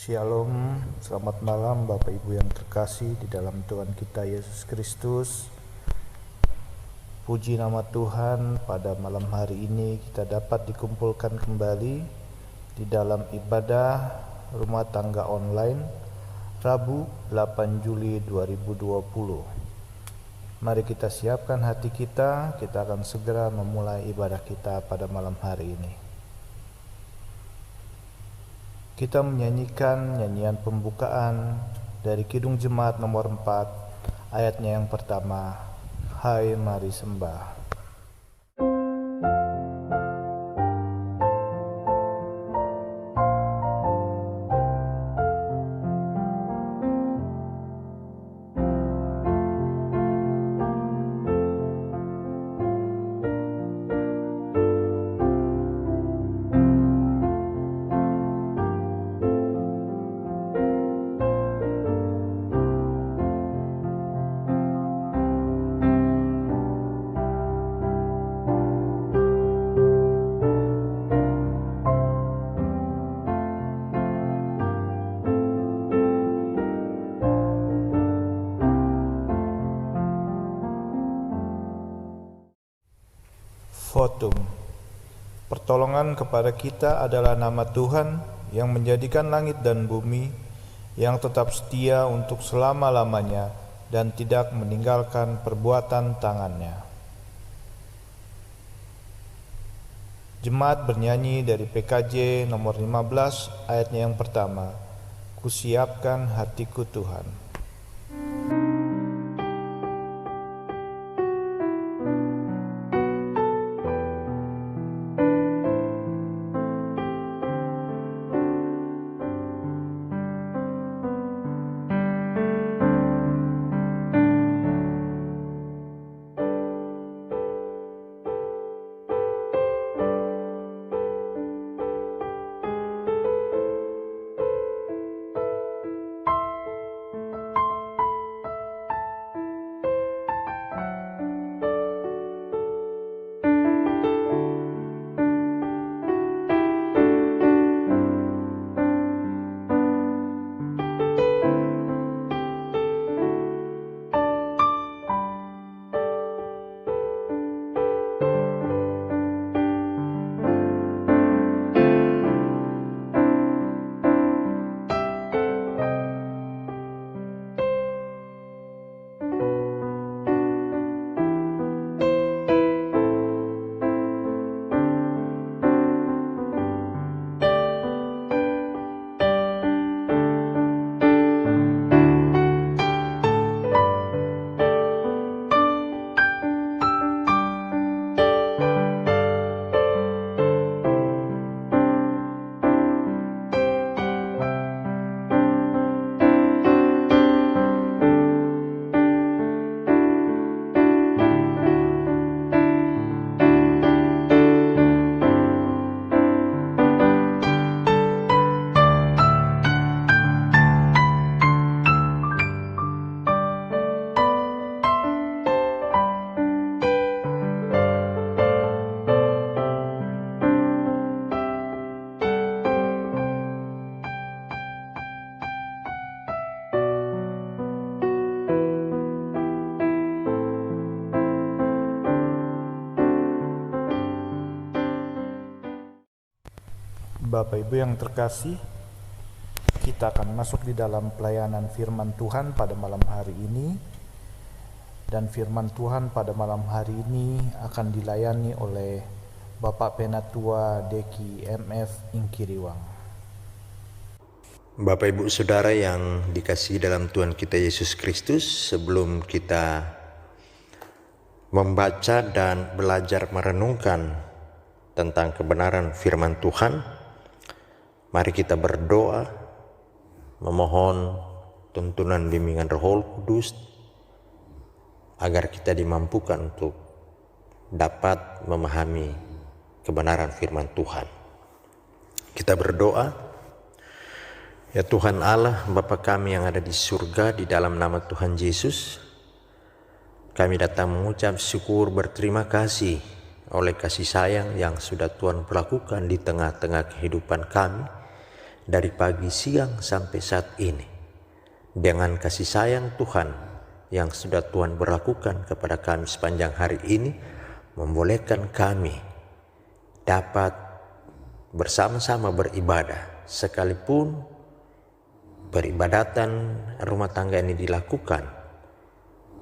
Shalom, selamat malam Bapak Ibu yang terkasih di dalam Tuhan kita Yesus Kristus. Puji nama Tuhan, pada malam hari ini kita dapat dikumpulkan kembali di dalam ibadah rumah tangga online Rabu 8 Juli 2020. Mari kita siapkan hati kita akan segera memulai ibadah kita pada malam hari ini. Kita menyanyikan nyanyian pembukaan dari Kidung Jemaat nomor 4, ayatnya yang pertama, Hai mari sembah. Votum. Pertolongan kepada kita adalah nama Tuhan yang menjadikan langit dan bumi, yang tetap setia untuk selama-lamanya dan tidak meninggalkan perbuatan tangannya. Jemaat bernyanyi dari PKJ nomor 15, ayatnya yang pertama, Kusiapkan hatiku Tuhan. Bapak Ibu yang terkasih, kita akan masuk di dalam pelayanan firman Tuhan pada malam hari ini. Dan firman Tuhan pada malam hari ini akan dilayani oleh Bapak Penatua Deki MF Ingkiriwang. Bapak Ibu Saudara yang dikasihi dalam Tuhan kita Yesus Kristus, sebelum kita membaca dan belajar merenungkan tentang kebenaran firman Tuhan, mari kita berdoa, memohon tuntunan bimbingan Roh Kudus agar kita dimampukan untuk dapat memahami kebenaran firman Tuhan. Kita berdoa. Ya Tuhan Allah, Bapa kami yang ada di surga, di dalam nama Tuhan Yesus, kami datang mengucap syukur berterima kasih oleh kasih sayang yang sudah Tuhan perlakukan di tengah-tengah kehidupan kami, dari pagi, siang sampai saat ini. Dengan kasih sayang Tuhan yang sudah Tuhan berlakukan kepada kami sepanjang hari ini, membolehkan kami dapat bersama-sama beribadah, sekalipun peribadatan rumah tangga ini dilakukan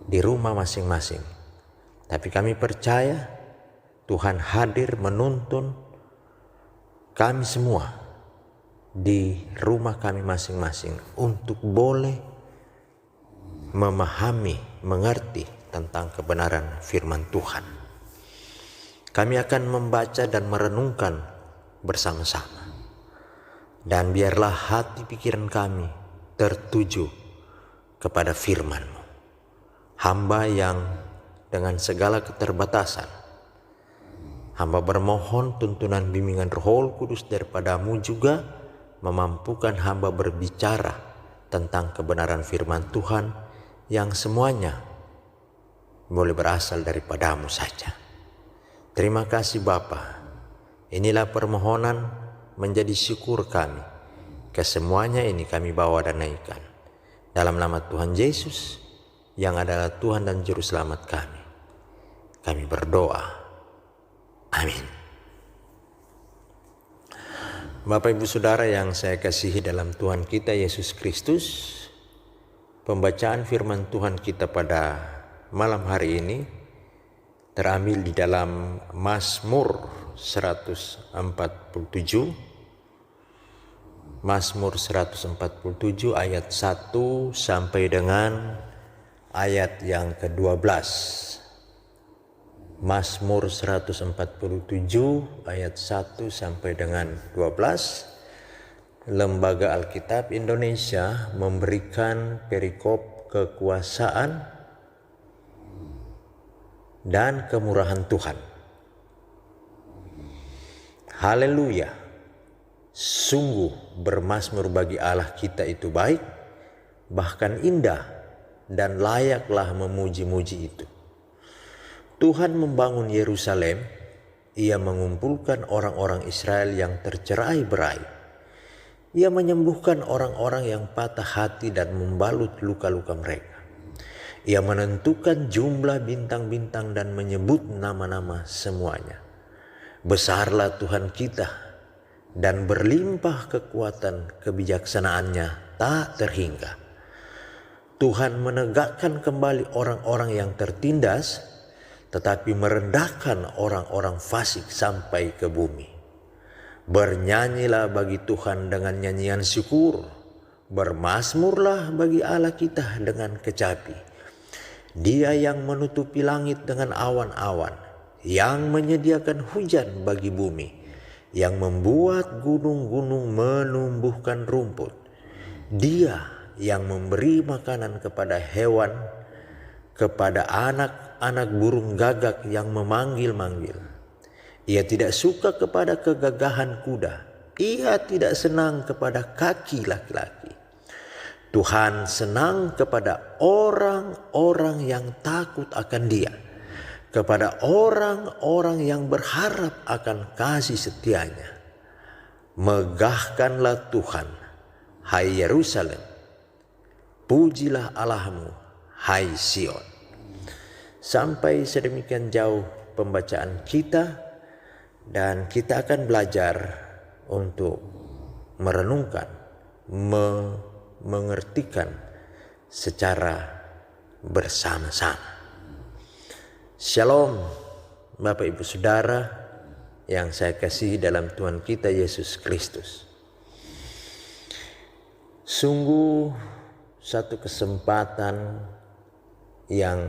di rumah masing-masing. Tapi kami percaya Tuhan hadir menuntun kami semua di rumah kami masing-masing untuk boleh memahami, mengerti tentang kebenaran firman Tuhan. Kami akan membaca dan merenungkan bersama-sama. Dan biarlah hati pikiran kami tertuju kepada firman-Mu. Hamba yang dengan segala keterbatasan, hamba bermohon tuntunan bimbingan Roh Kudus daripada-Mu juga memampukan hamba berbicara tentang kebenaran firman Tuhan yang semuanya boleh berasal daripada-Mu saja. Terima kasih Bapa. Inilah permohonan menjadi syukur kami. Kesemuanya ini kami bawa dan naikkan dalam nama Tuhan Yesus yang adalah Tuhan dan Juru Selamat kami. Kami berdoa. Amin. Bapak Ibu Saudara yang saya kasihi dalam Tuhan kita Yesus Kristus, pembacaan firman Tuhan kita pada malam hari ini terambil di dalam Mazmur 147. Mazmur 147 ayat 1 sampai dengan ayat yang ke-12. Mazmur 147 ayat 1 sampai dengan 12. Lembaga Alkitab Indonesia memberikan perikop kekuasaan dan kemurahan Tuhan. Haleluya. Sungguh bermazmur bagi Allah kita itu baik, bahkan indah, dan layaklah memuji-muji itu. Tuhan membangun Yerusalem, Ia mengumpulkan orang-orang Israel yang tercerai-berai. Ia menyembuhkan orang-orang yang patah hati dan membalut luka-luka mereka. Ia menentukan jumlah bintang-bintang dan menyebut nama-nama semuanya. Besarlah Tuhan kita dan berlimpah kekuatan kebijaksanaannya tak terhingga. Tuhan menegakkan kembali orang-orang yang tertindas, tetapi merendahkan orang-orang fasik sampai ke bumi. Bernyanyilah bagi Tuhan dengan nyanyian syukur, bermazmurlah bagi Allah kita dengan kecapi. Dia yang menutupi langit dengan awan-awan, yang menyediakan hujan bagi bumi, yang membuat gunung-gunung menumbuhkan rumput. Dia yang memberi makanan kepada hewan, kepada anak-anak burung gagak yang memanggil-manggil. Ia tidak suka kepada kegagahan kuda. Ia tidak senang kepada kaki laki-laki. Tuhan senang kepada orang-orang yang takut akan Dia, kepada orang-orang yang berharap akan kasih setianya. Megahkanlah Tuhan, hai Yerusalem. Pujilah Allahmu, hai Sion. Sampai sedemikian jauh pembacaan kita, dan kita akan belajar untuk merenungkan, mengertikan secara bersama-sama. Shalom Bapak Ibu Saudara yang saya kasihi dalam Tuhan kita Yesus Kristus. Sungguh satu kesempatan yang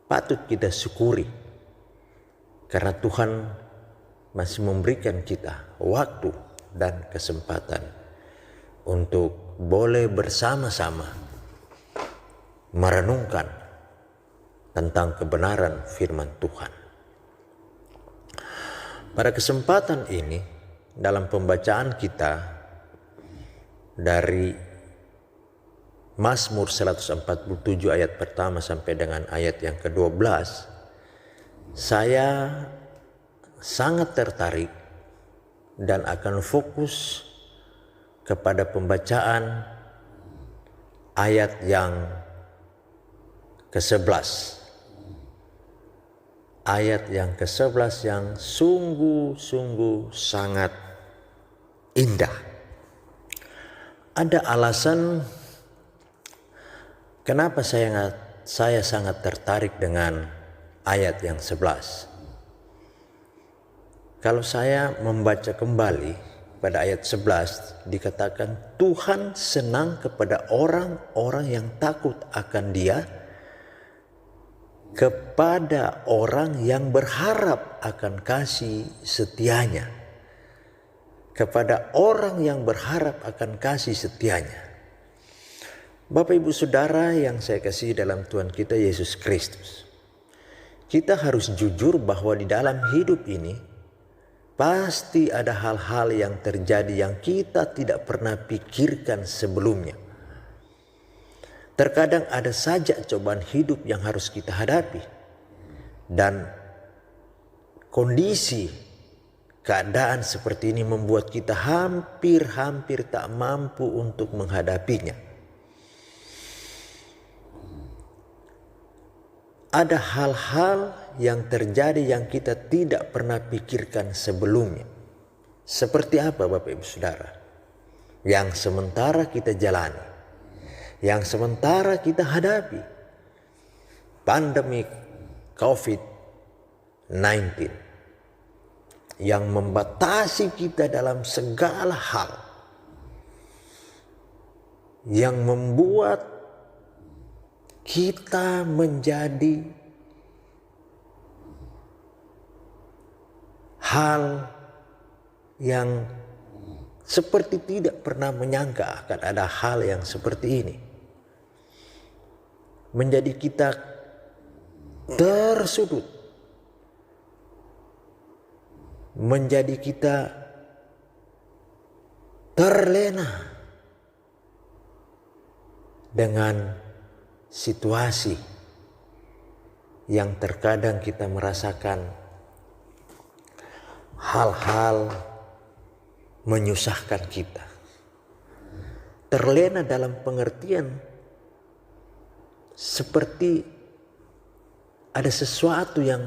patut kita syukuri, karena Tuhan masih memberikan kita waktu dan kesempatan untuk boleh bersama-sama merenungkan tentang kebenaran firman Tuhan. Pada kesempatan ini, dalam pembacaan kita dari Mazmur 147 ayat pertama sampai dengan ayat yang ke-12, saya sangat tertarik dan akan fokus kepada pembacaan ayat yang ke-11. Ayat yang ke-11 yang sungguh-sungguh sangat indah. Ada alasan kenapa saya sangat tertarik dengan ayat yang 11. Kalau saya membaca kembali pada ayat 11 dikatakan Tuhan senang kepada orang-orang yang takut akan Dia, kepada orang yang berharap akan kasih setianya. Kepada orang yang berharap akan kasih setianya. Bapak Ibu Saudara yang saya kasihi dalam Tuhan kita Yesus Kristus. Kita harus jujur bahwa di dalam hidup ini pasti ada hal-hal yang terjadi yang kita tidak pernah pikirkan sebelumnya. Terkadang ada saja cobaan hidup yang harus kita hadapi. Dan kondisi keadaan seperti ini membuat kita hampir tak mampu untuk menghadapinya. Ada hal-hal yang terjadi yang kita tidak pernah pikirkan sebelumnya. Seperti apa Bapak Ibu Saudara? Yang sementara kita jalani. Yang sementara kita hadapi, pandemi COVID-19 yang membatasi kita dalam segala hal, yang membuat kita menjadi hal yang seperti tidak pernah menyangka akan ada hal yang seperti ini. Menjadi kita tersudut, menjadi kita terlena dengan situasi yang terkadang kita merasakan hal-hal menyusahkan kita. Terlena dalam pengertian seperti ada sesuatu yang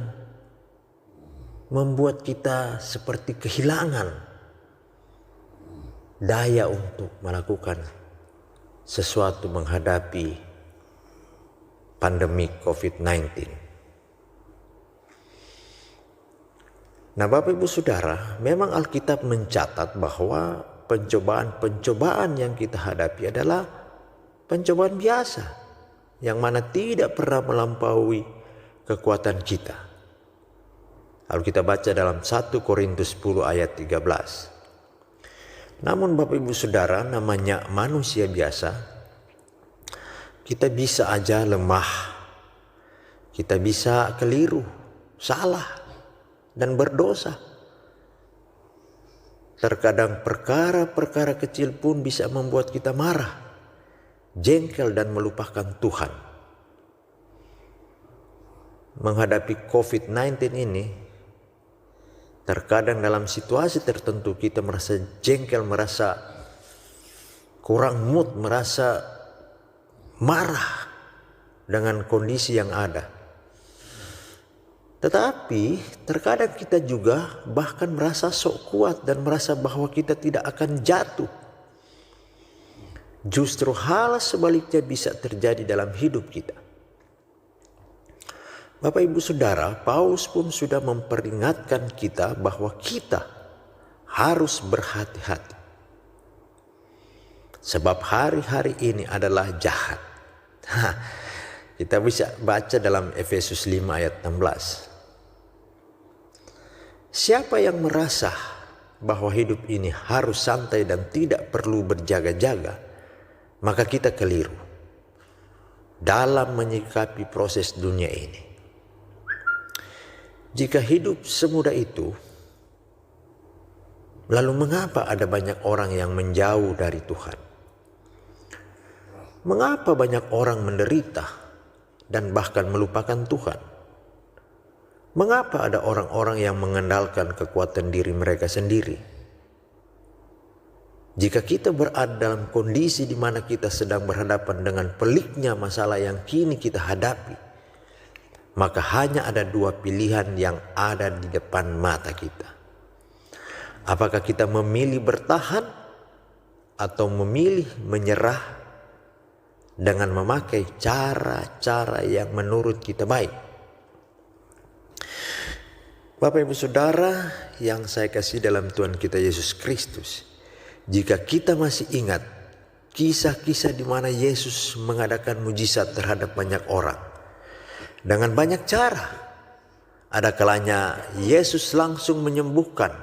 membuat kita seperti kehilangan daya untuk melakukan sesuatu menghadapi pandemi COVID-19. Nah Bapak Ibu Saudara, memang Alkitab mencatat bahwa pencobaan-pencobaan yang kita hadapi adalah pencobaan biasa, yang mana tidak pernah melampaui kekuatan kita. Lalu kita baca dalam 1 Korintus 10 ayat 13. Namun Bapak Ibu Saudara, namanya manusia biasa, kita bisa aja lemah, kita bisa keliru, salah, dan berdosa. Terkadang perkara-perkara kecil pun bisa membuat kita marah, jengkel dan melupakan Tuhan. Menghadapi COVID-19 ini, terkadang dalam situasi tertentu kita merasa jengkel, merasa kurang mood, merasa marah dengan kondisi yang ada. Tetapi terkadang kita juga bahkan merasa sok kuat dan merasa bahwa kita tidak akan jatuh. Justru hal sebaliknya bisa terjadi dalam hidup kita. Bapak Ibu Saudara, Paulus pun sudah memperingatkan kita bahwa kita harus berhati-hati. Sebab hari-hari ini adalah jahat. Kita bisa baca dalam Efesus 5 ayat 16. Siapa yang merasa bahwa hidup ini harus santai dan tidak perlu berjaga-jaga, maka kita keliru dalam menyikapi proses dunia ini. Jika hidup semudah itu, lalu mengapa ada banyak orang yang menjauh dari Tuhan? Mengapa banyak orang menderita dan bahkan melupakan Tuhan? Mengapa ada orang-orang yang mengandalkan kekuatan diri mereka sendiri? Jika kita berada dalam kondisi di mana kita sedang berhadapan dengan peliknya masalah yang kini kita hadapi, maka hanya ada dua pilihan yang ada di depan mata kita. Apakah kita memilih bertahan atau memilih menyerah dengan memakai cara-cara yang menurut kita baik? Bapak Ibu Saudara yang saya kasih dalam Tuhan kita Yesus Kristus, jika kita masih ingat kisah-kisah di mana Yesus mengadakan mujizat terhadap banyak orang dengan banyak cara, ada kalanya Yesus langsung menyembuhkan,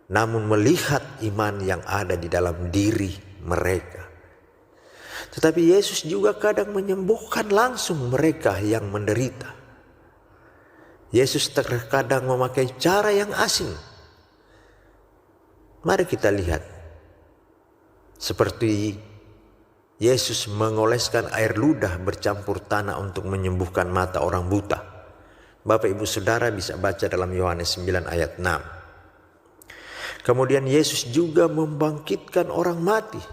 namun melihat iman yang ada di dalam diri mereka. Tetapi Yesus juga kadang menyembuhkan langsung mereka yang menderita. Yesus terkadang memakai cara yang asing. Mari kita lihat. Seperti Yesus mengoleskan air ludah bercampur tanah untuk menyembuhkan mata orang buta. Bapak Ibu Saudara bisa baca dalam Yohanes 9 ayat 6. Kemudian Yesus juga membangkitkan orang mati.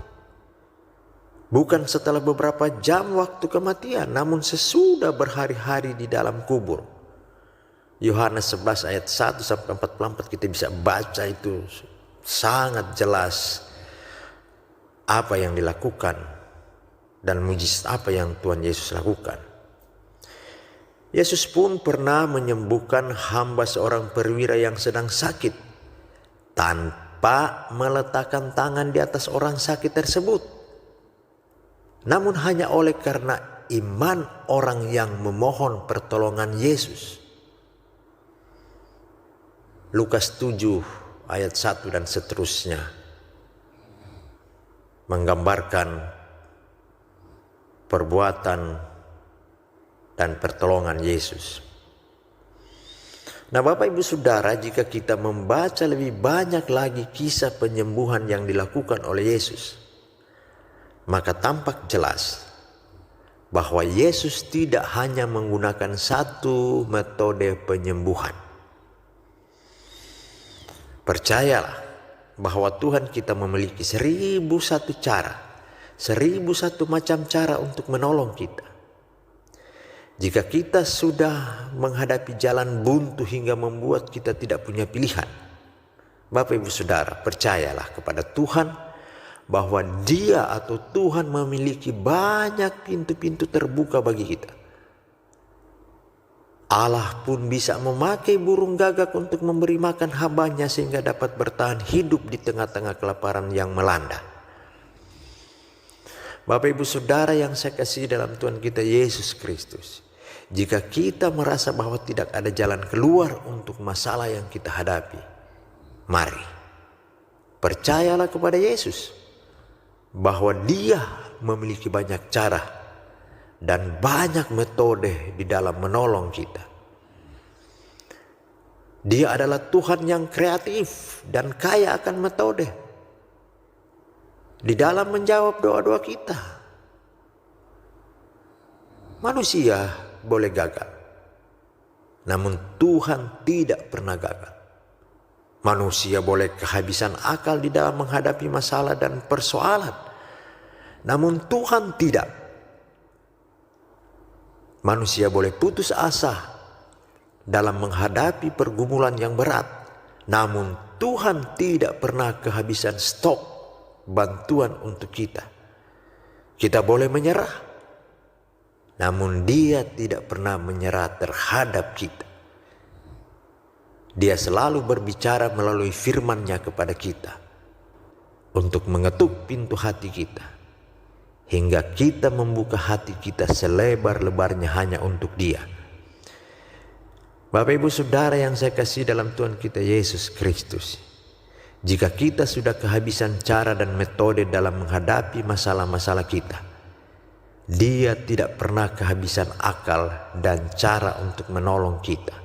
Bukan setelah beberapa jam waktu kematian, namun sesudah berhari-hari di dalam kubur. Yohanes 11 ayat 1 sampai 44 kita bisa baca itu sangat jelas apa yang dilakukan dan mujizat apa yang Tuhan Yesus lakukan. Yesus pun pernah menyembuhkan hamba seorang perwira yang sedang sakit tanpa meletakkan tangan di atas orang sakit tersebut. Namun hanya oleh karena iman orang yang memohon pertolongan Yesus. Lukas 7 ayat 1 dan seterusnya menggambarkan perbuatan dan pertolongan Yesus. Nah Bapak Ibu Saudara, jika kita membaca lebih banyak lagi kisah penyembuhan yang dilakukan oleh Yesus, maka tampak jelas bahwa Yesus tidak hanya menggunakan satu metode penyembuhan. Percayalah bahwa Tuhan kita memiliki 1001 cara, 1001 macam cara untuk menolong kita. Jika kita sudah menghadapi jalan buntu hingga membuat kita tidak punya pilihan, Bapak Ibu Saudara, percayalah kepada Tuhan bahwa Dia atau Tuhan memiliki banyak pintu-pintu terbuka bagi kita. Allah pun bisa memakai burung gagak untuk memberi makan hambanya sehingga dapat bertahan hidup di tengah-tengah kelaparan yang melanda. Bapak Ibu Saudara yang saya kasih dalam Tuhan kita Yesus Kristus, jika kita merasa bahwa tidak ada jalan keluar untuk masalah yang kita hadapi, mari percayalah kepada Yesus bahwa Dia memiliki banyak cara dan banyak metode di dalam menolong kita. Dia adalah Tuhan yang kreatif dan kaya akan metode di dalam menjawab doa-doa kita. Manusia boleh gagal, namun Tuhan tidak pernah gagal. Manusia boleh kehabisan akal di dalam menghadapi masalah dan persoalan, namun Tuhan tidak. Manusia boleh putus asa dalam menghadapi pergumulan yang berat, namun Tuhan tidak pernah kehabisan stok bantuan untuk kita. Kita boleh menyerah, namun Dia tidak pernah menyerah terhadap kita. Dia selalu berbicara melalui firman-Nya kepada kita untuk mengetuk pintu hati kita, hingga kita membuka hati kita selebar-lebarnya hanya untuk Dia. Bapak Ibu Saudara yang saya kasih dalam Tuhan kita Yesus Kristus, jika kita sudah kehabisan cara dan metode dalam menghadapi masalah-masalah kita, Dia tidak pernah kehabisan akal dan cara untuk menolong kita.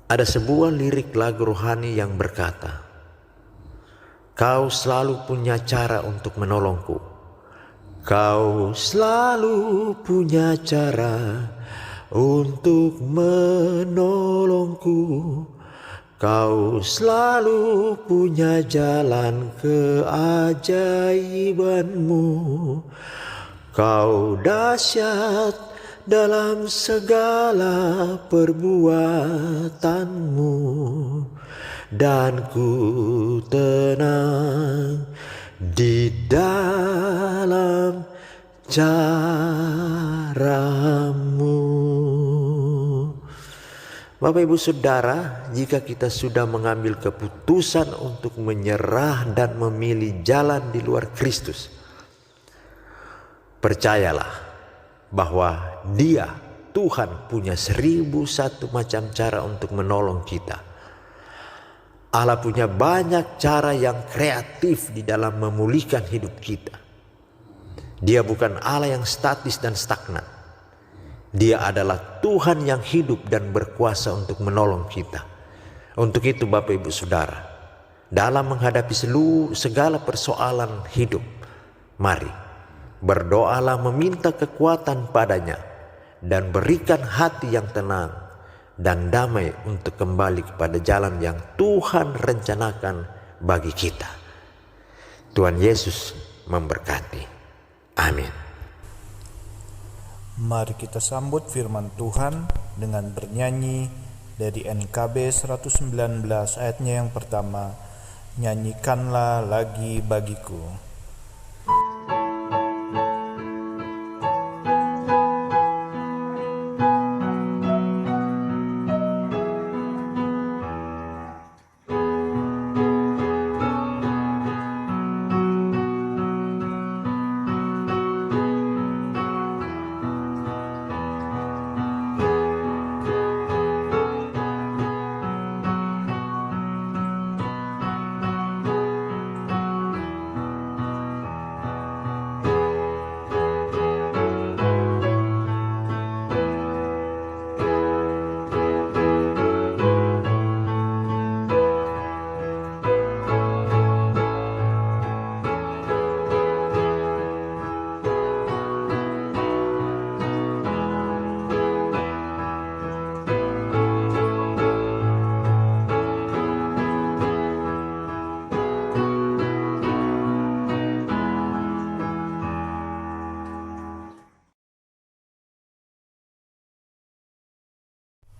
Ada sebuah lirik lagu rohani yang berkata, Kau selalu punya cara untuk menolongku. Kau selalu punya cara untuk menolongku. Kau selalu punya jalan keajaibanmu. Kau dahsyat dalam segala perbuatanmu, dan ku tenang di dalam caramu. Bapak Ibu Saudara, jika kita sudah mengambil keputusan untuk menyerah dan memilih jalan di luar Kristus, percayalah bahwa Dia, Tuhan, punya 1001 macam cara untuk menolong kita. Allah punya banyak cara yang kreatif di dalam memulihkan hidup kita. Dia bukan Allah yang statis dan stagnan. Dia adalah Tuhan yang hidup dan berkuasa untuk menolong kita. Untuk itu Bapak Ibu Saudara, dalam menghadapi segala persoalan hidup, mari berdoalah meminta kekuatan padanya, dan berikan hati yang tenang dan damai untuk kembali kepada jalan yang Tuhan rencanakan bagi kita. Tuhan Yesus memberkati. Amin. Mari kita sambut firman Tuhan dengan bernyanyi dari NKB 119 ayatnya yang pertama, Nyanyikanlah lagi bagiku.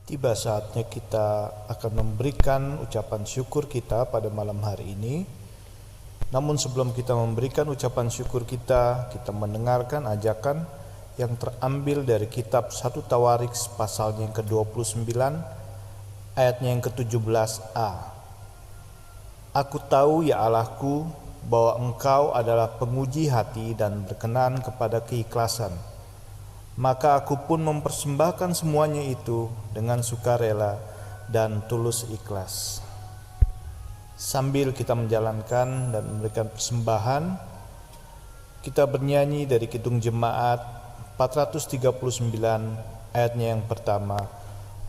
Tiba saatnya kita akan memberikan ucapan syukur kita pada malam hari ini. Namun sebelum kita memberikan ucapan syukur kita mendengarkan ajakan yang terambil dari kitab 1 Tawarik pasalnya yang ke-29 ayatnya yang ke-17a. Aku tahu ya Allahku bahwa Engkau adalah penguji hati dan berkenan kepada keikhlasan. Maka aku pun mempersembahkan semuanya itu dengan sukarela dan tulus ikhlas. Sambil kita menjalankan dan memberikan persembahan, kita bernyanyi dari Kidung Jemaat 439 ayatnya yang pertama,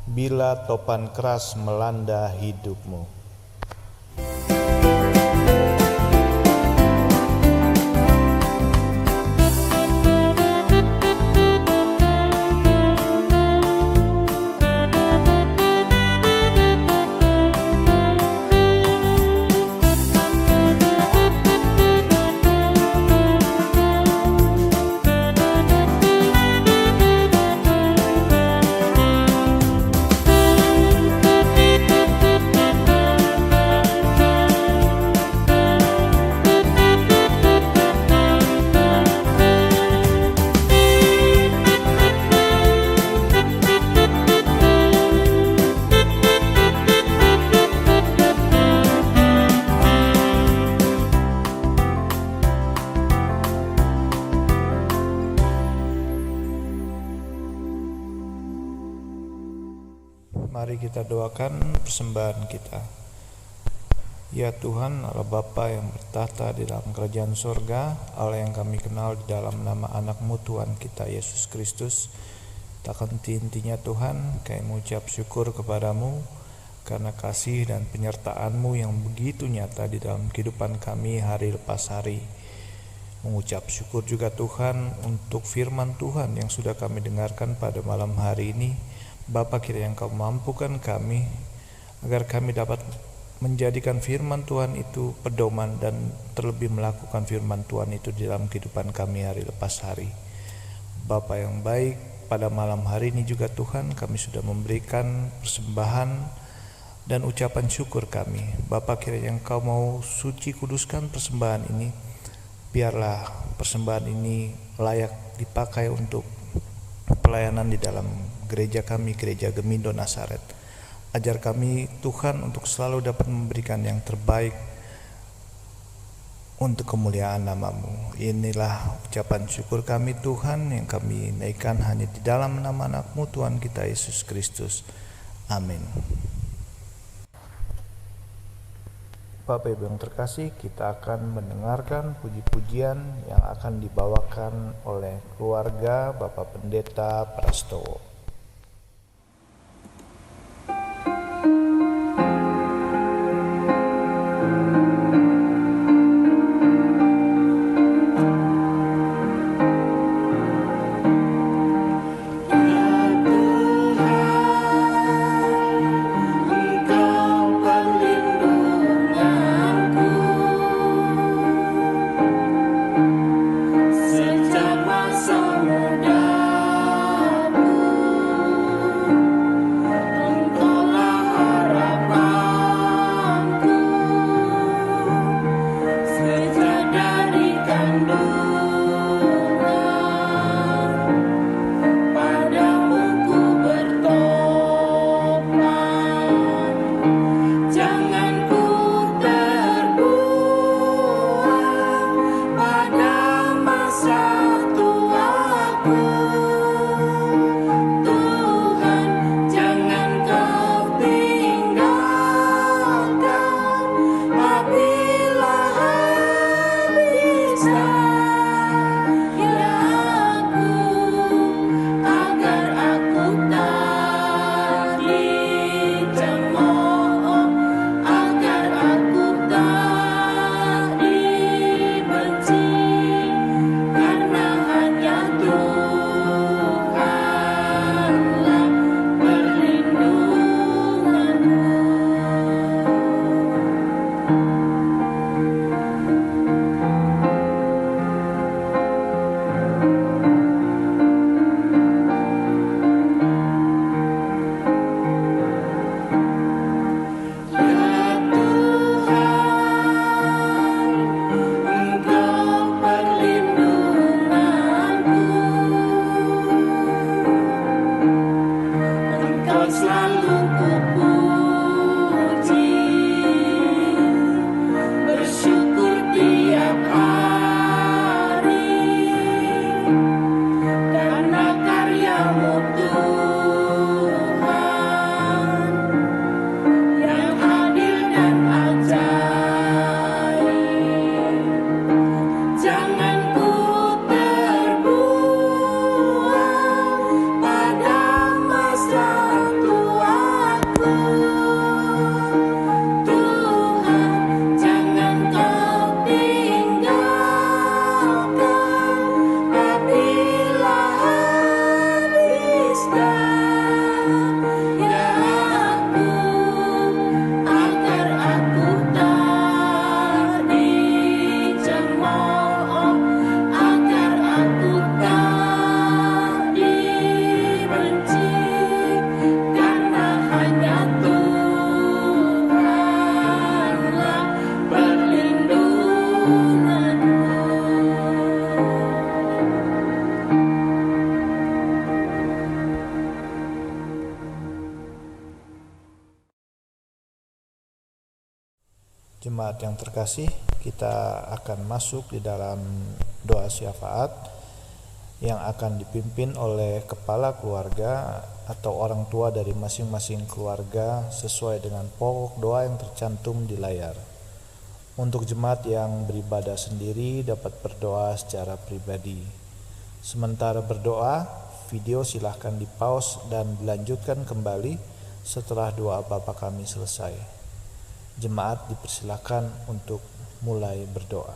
Bila topan keras melanda hidupmu. Mari kita doakan persembahan kita. Ya Tuhan, Allah Bapa yang bertahta di dalam kerajaan sorga, Allah yang kami kenal di dalam nama anak-Mu Tuhan kita Yesus Kristus, tak henti-hentinya Tuhan kami mengucap syukur kepadamu karena kasih dan penyertaan-Mu yang begitu nyata di dalam kehidupan kami hari lepas hari. Mengucap syukur juga Tuhan untuk firman Tuhan yang sudah kami dengarkan pada malam hari ini. Bapa, kiranya Engkau mampukan kami agar kami dapat menjadikan firman Tuhan itu pedoman dan terlebih melakukan firman Tuhan itu di dalam kehidupan kami hari lepas hari. Bapa yang baik, pada malam hari ini juga Tuhan kami sudah memberikan persembahan dan ucapan syukur kami. Bapa, kiranya Engkau mau suci kuduskan persembahan ini, biarlah persembahan ini layak dipakai untuk pelayanan di dalam gereja kami, Gereja Gemindo Nazaret. Ajar kami Tuhan untuk selalu dapat memberikan yang terbaik untuk kemuliaan nama-Mu. Inilah ucapan syukur kami Tuhan yang kami naikkan hanya di dalam nama anak-Mu Tuhan kita Yesus Kristus. Amin. Bapak Ibu yang terkasih, kita akan mendengarkan puji-pujian yang akan dibawakan oleh keluarga Bapak Pendeta Prastowo. Jemaat yang terkasih, kita akan masuk di dalam doa syafaat yang akan dipimpin oleh kepala keluarga atau orang tua dari masing-masing keluarga sesuai dengan pokok doa yang tercantum di layar. Untuk jemaat yang beribadah sendiri dapat berdoa secara pribadi. Sementara berdoa, video silahkan di-pause dan dilanjutkan kembali setelah doa Bapa Kami selesai. Jemaat dipersilakan untuk mulai berdoa.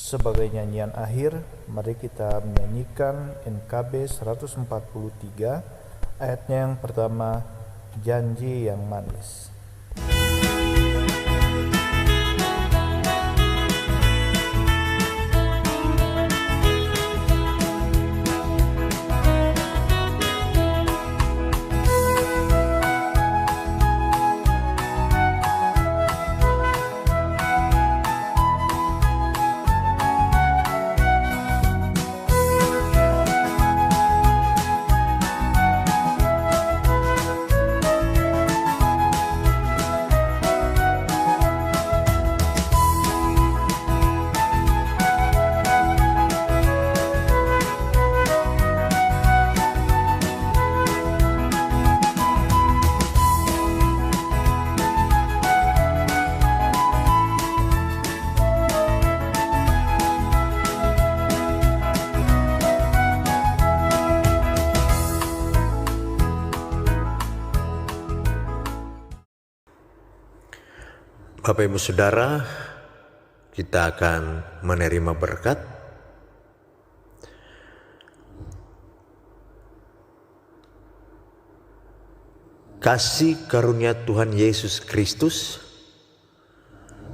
Sebagai nyanyian akhir, mari kita menyanyikan NKB 143, ayatnya yang pertama, Janji yang Manis. Bapak Ibu Saudara, kita akan menerima berkat. Kasih karunia Tuhan Yesus Kristus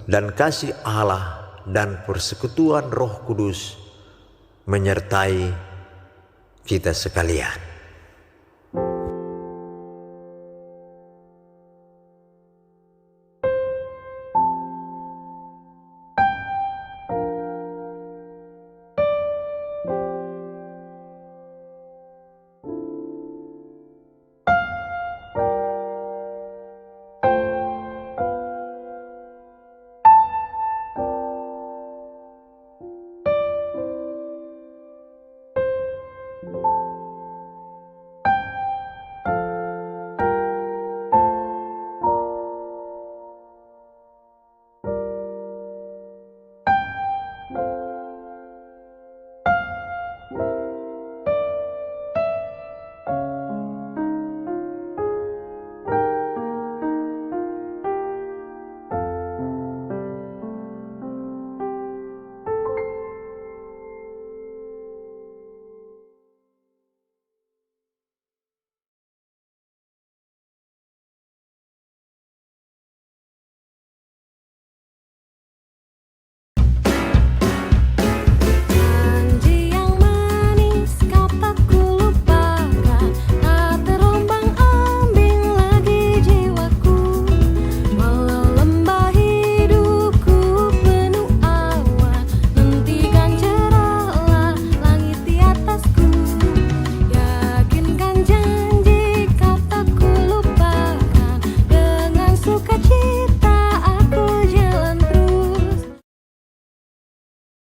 dan kasih Allah dan persekutuan Roh Kudus menyertai kita sekalian.